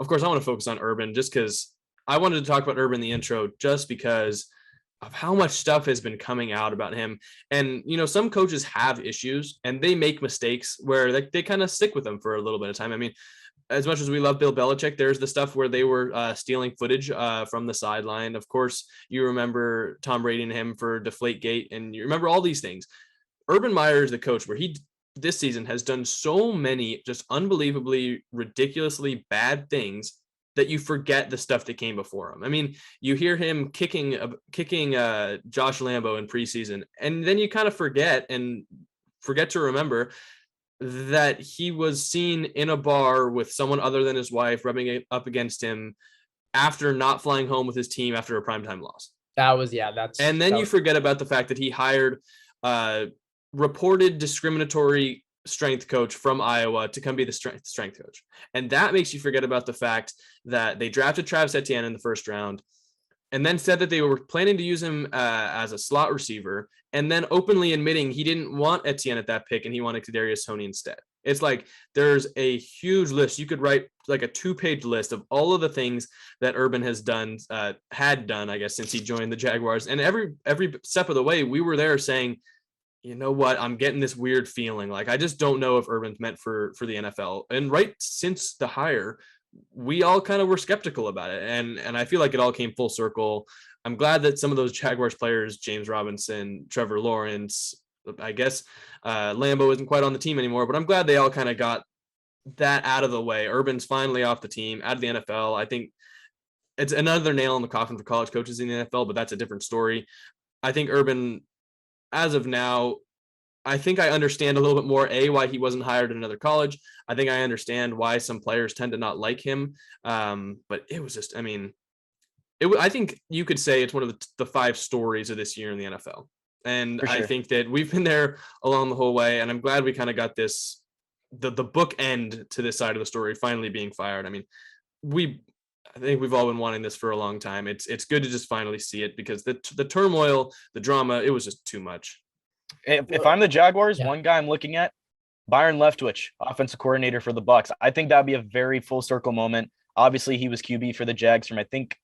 of course, I want to focus on Urban just because I wanted to talk about Urban in the intro just because of how much stuff has been coming out about him. And, some coaches have issues and they make mistakes where they kind of stick with them for a little bit of time. I mean, as much as we love Bill Belichick, there's the stuff where they were stealing footage from the sideline. Of course, you remember Tom Brady and him for Deflategate, and you remember all these things. Urban Meyer is the coach where he this season has done so many just unbelievably, ridiculously bad things that you forget the stuff that came before him. I mean, you hear him kicking Josh Lambo in preseason, and then you kind of forget to remember that he was seen in a bar with someone other than his wife rubbing it up against him after not flying home with his team after a primetime loss. And then you forget about the fact that he hired reported discriminatory strength coach from Iowa to come be the strength coach. And that makes you forget about the fact that they drafted Travis Etienne in the first round and then said that they were planning to use him as a slot receiver, and then openly admitting he didn't want Etienne at that pick and he wanted Kadarius Toney instead. It's like there's a huge list. You could write like a 2-page list of all of the things that Urban has done, I guess, since he joined the Jaguars. And every step of the way, we were there saying, you know what, I'm getting this weird feeling. Like, I just don't know if Urban's meant for the NFL. And right since the hire, we all kind of were skeptical about it. And I feel like it all came full circle. I'm glad that some of those Jaguars players, James Robinson, Trevor Lawrence, I guess Lambo isn't quite on the team anymore, but I'm glad they all kind of got that out of the way. Urban's finally off the team, out of the NFL. I think it's another nail in the coffin for college coaches in the NFL, but that's a different story. I think Urban, as of now, I think I understand a little bit more, why he wasn't hired at another college. I think I understand why some players tend to not like him. But it was just, I mean, I think you could say it's one of the 5 stories of this year in the NFL. And I think that we've been there along the whole way. And I'm glad we kind of got this, the book end to this side of the story finally being fired. I mean, I think we've all been wanting this for a long time. It's good to just finally see it because the turmoil, the drama, it was just too much. If I'm the Jaguars, one guy I'm looking at, Byron Leftwich, offensive coordinator for the Bucs. I think that'd be a very full circle moment. Obviously, he was QB for the Jags from, I think,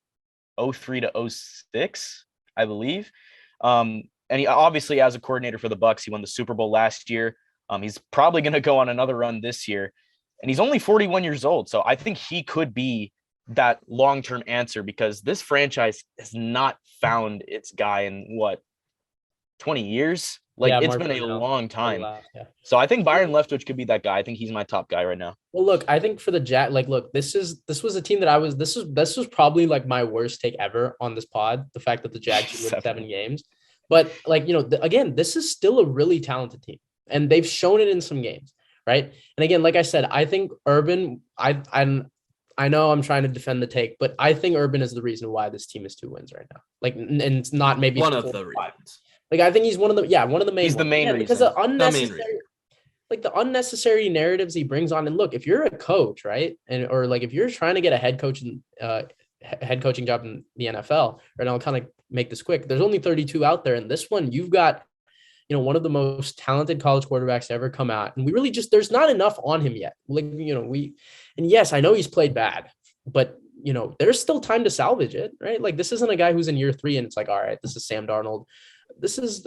03 to 06, I believe. And he obviously, as a coordinator for the Bucs, he won the Super Bowl last year. He's probably going to go on another run this year. And he's only 41 years old. So I think he could be that long-term answer because this franchise has not found its guy in 20 years? It's been a long time. So I think Byron Leftwich could be that guy. I think he's my top guy right now. Well, look, I think for the this was a team that this was probably like my worst take ever on this pod. The fact that the Jags won 7 games, but again, this is still a really talented team and they've shown it in some games. Right. And again, like I said, I think Urban, I know I'm trying to defend the take, but I think Urban is the reason why this team is 2 wins right now. And it's not maybe one of the reasons. Like, I think he's one of the main. He's the main reason. Because the unnecessary narratives he brings on. And look, if you're a coach, right, or if you're trying to get a head coaching job in the NFL, and I'll kind of make this quick. There's only 32 out there, and this one you've got, one of the most talented college quarterbacks to ever come out, and we really there's not enough on him yet. And yes, I know he's played bad, but there's still time to salvage it, right? Like, this isn't a guy who's in year 3 and it's like, all right, this is Sam Darnold. This is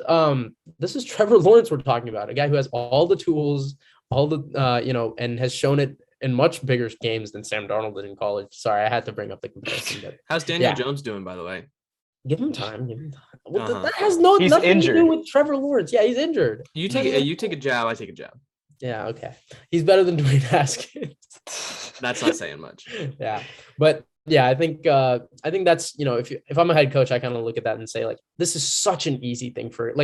Trevor Lawrence we're talking about, a guy who has all the tools, all the and has shown it in much bigger games than Sam Darnold did in college. Sorry, I had to bring up the comparison. But, how's Daniel Jones doing, by the way? Give him time. That has nothing to do with Trevor Lawrence. Yeah, he's injured. You take a jab, I take a jab. Yeah, okay. He's better than Dwayne Haskins. That's not saying much. Yeah, but yeah, I think that's, if I'm a head coach, I kind of look at that and say, like, this is such an easy thing for,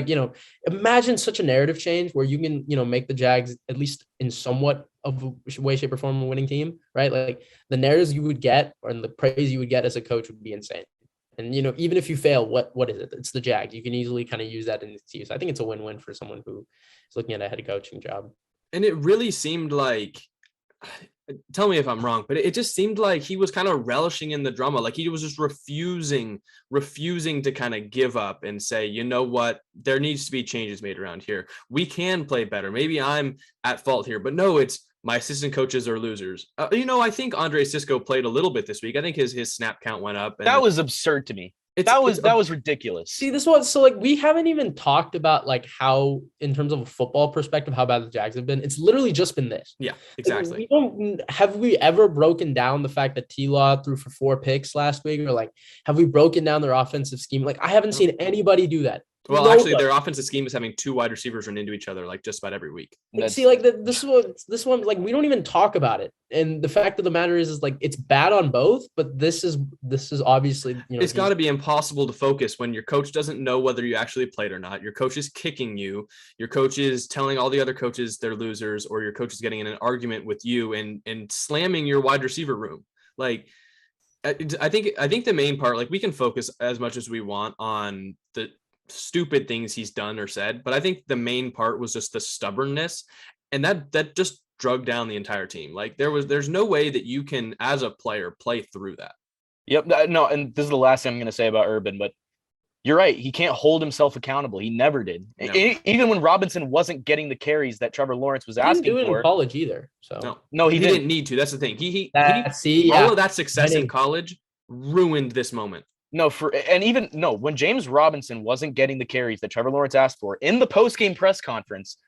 imagine such a narrative change where you can, make the Jags, at least in somewhat of a way, shape, or form, a winning team, right? Like, the narratives you would get or the praise you would get as a coach would be insane. And, even if you fail, what is it? It's the Jags. You can easily kind of use that in excuse. I think it's a win-win for someone who is looking at a head coaching job. And it really seemed like, tell me if I'm wrong, but it just seemed like he was kind of relishing in the drama. Like, he was just refusing to kind of give up and say, you know what, there needs to be changes made around here. We can play better. Maybe I'm at fault here, but no, it's my assistant coaches are losers. I think Andre Sisco played a little bit this week. I think his snap count went up. And that was absurd to me. That was ridiculous. See, this one, so like we haven't even talked about like how, in terms of a football perspective, how bad the Jags have been. It's literally just been this. Yeah, exactly. Like, have we ever broken down the fact that T-Law threw for 4 picks last week, or like have we broken down their offensive scheme? Like I haven't seen anybody do that. Well, actually, their offensive scheme is having 2 wide receivers run into each other like just about every week. Like, see, like this one, like we don't even talk about it. And the fact of the matter is like it's bad on both. But this is obviously, it's got to be impossible to focus when your coach doesn't know whether you actually played or not. Your coach is kicking you. Your coach is telling all the other coaches they're losers, or your coach is getting in an argument with you and slamming your wide receiver room. Like, I think the main part, like we can focus as much as we want on the stupid things he's done or said, but I think the main part was just the stubbornness, and that just drug down the entire team. Like there's no way that you can, as a player, play through that. Yep. No, and this is the last thing I'm going to say about Urban, but you're right. He can't hold himself accountable. He never did. Never. Even when Robinson wasn't getting the carries that Trevor Lawrence was asking for. He didn't do it in college either. So no, he didn't need to. That's the thing. All of that success in college ruined this moment. When James Robinson wasn't getting the carries that Trevor Lawrence asked for in the post-game press conference,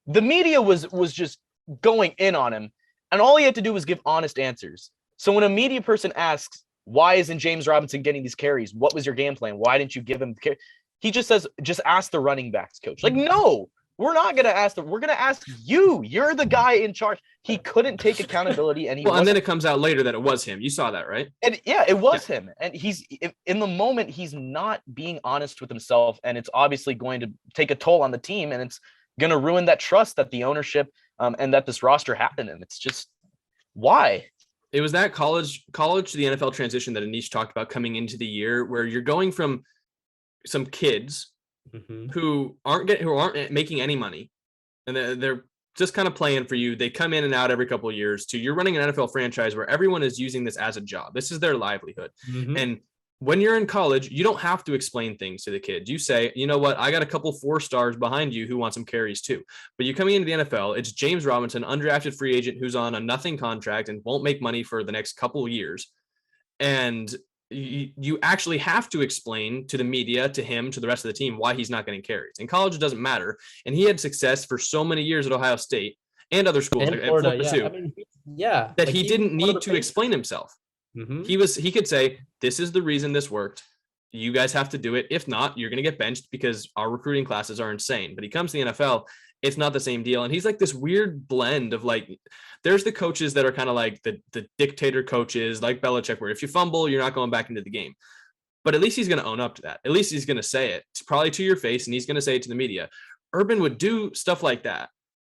the media was just going in on him, and all he had to do was give honest answers. So when a media person asks, why isn't James Robinson getting these carries? What was your game plan? Why didn't you give him the carry? He just says, just ask the running backs coach. Like, no, we're not going to ask them. We're going to ask you. You're the guy in charge. He couldn't take accountability. And then it comes out later that it was him. You saw that, right? And yeah, it was him. And he's in the moment, he's not being honest with himself. And it's obviously going to take a toll on the team. And it's going to ruin that trust that the ownership and that this roster had in him. It's just, why? It was that college to the NFL transition that Anish talked about coming into the year, where you're going from some kids who aren't making any money, and they're just kind of playing for you. They come in and out every couple of years, to you're running an NFL franchise where everyone is using this as a job. This is their livelihood. And when you're in college, you don't have to explain things to the kids. You say, you know what, I got a couple 4-stars behind you who want some carries too. But you coming into the NFL, it's James Robinson, undrafted free agent who's on a nothing contract and won't make money for the next couple of years. And you actually have to explain to the media, to him, to the rest of the team, why he's not getting carries. In college, it doesn't matter. And he had success for so many years at Ohio State and other schools, and Florida, that he didn't need to explain himself. He could say, this is the reason this worked. You guys have to do it. If not, you're going to get benched because our recruiting classes are insane. But he comes to the NFL, it's not the same deal. And he's like this weird blend of like, there's the coaches that are kind of like the dictator coaches like Belichick, where if you fumble, you're not going back into the game. But at least he's going to own up to that. At least he's going to say it. It's probably to your face, and he's going to say it to the media. Urban would do stuff like that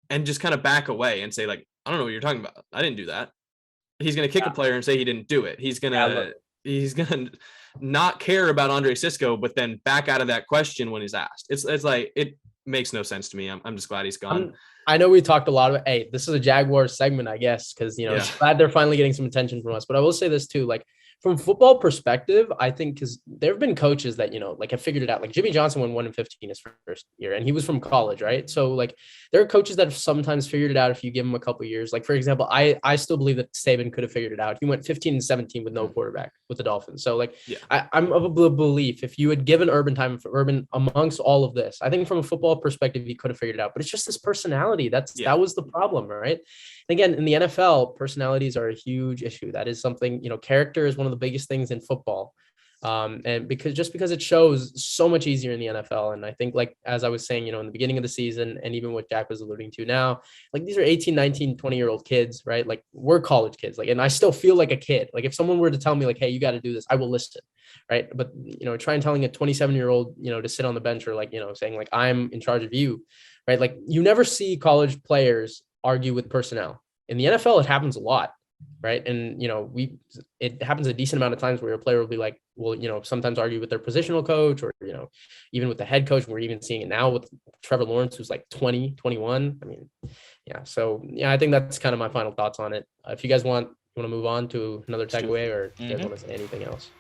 and just kind of back away and say, like, I don't know what you're talking about. I didn't do that. He's going to kick a player and say he didn't do it. He's going to not care about Andre Sisco, but then back out of that question when he's asked. It's like, it makes no sense to me. I'm just glad he's gone. I know we talked a lot about, hey, this is a Jaguars segment, I guess, because, glad they're finally getting some attention from us. But I will say this too, like, from football perspective, I think because there have been coaches that, like have figured it out. Like Jimmy Johnson won 1-15 his first year, and he was from college, right? So like there are coaches that have sometimes figured it out if you give them a couple of years. Like, for example, I still believe that Saban could have figured it out. He went 15-17 with no quarterback with the Dolphins. So like I'm of a belief if you had given Urban time for Urban amongst all of this, I think from a football perspective, he could have figured it out. But it's just this personality. That was the problem, right? And again, in the NFL, personalities are a huge issue. That is something, character is one of the biggest things in football. And because it shows so much easier in the NFL. And I think, like, as I was saying, in the beginning of the season, and even what Jack was alluding to now, like these are 18, 19, 20-year-old kids, right? Like we're college kids, like, and I still feel like a kid. Like if someone were to tell me like, hey, you got to do this, I will listen. Right. But, try and telling a 27-year-old, to sit on the bench, or like, saying like, I'm in charge of you, right? Like you never see college players argue with personnel. In the NFL, it happens a lot. Right. And, it happens a decent amount of times where a player will be like, well, sometimes argue with their positional coach, or, even with the head coach. We're even seeing it now with Trevor Lawrence, who's like 20, 21. I mean, yeah. So, yeah, I think that's kind of my final thoughts on it. If you guys want to move on to another takeaway, or you guys want to say anything else?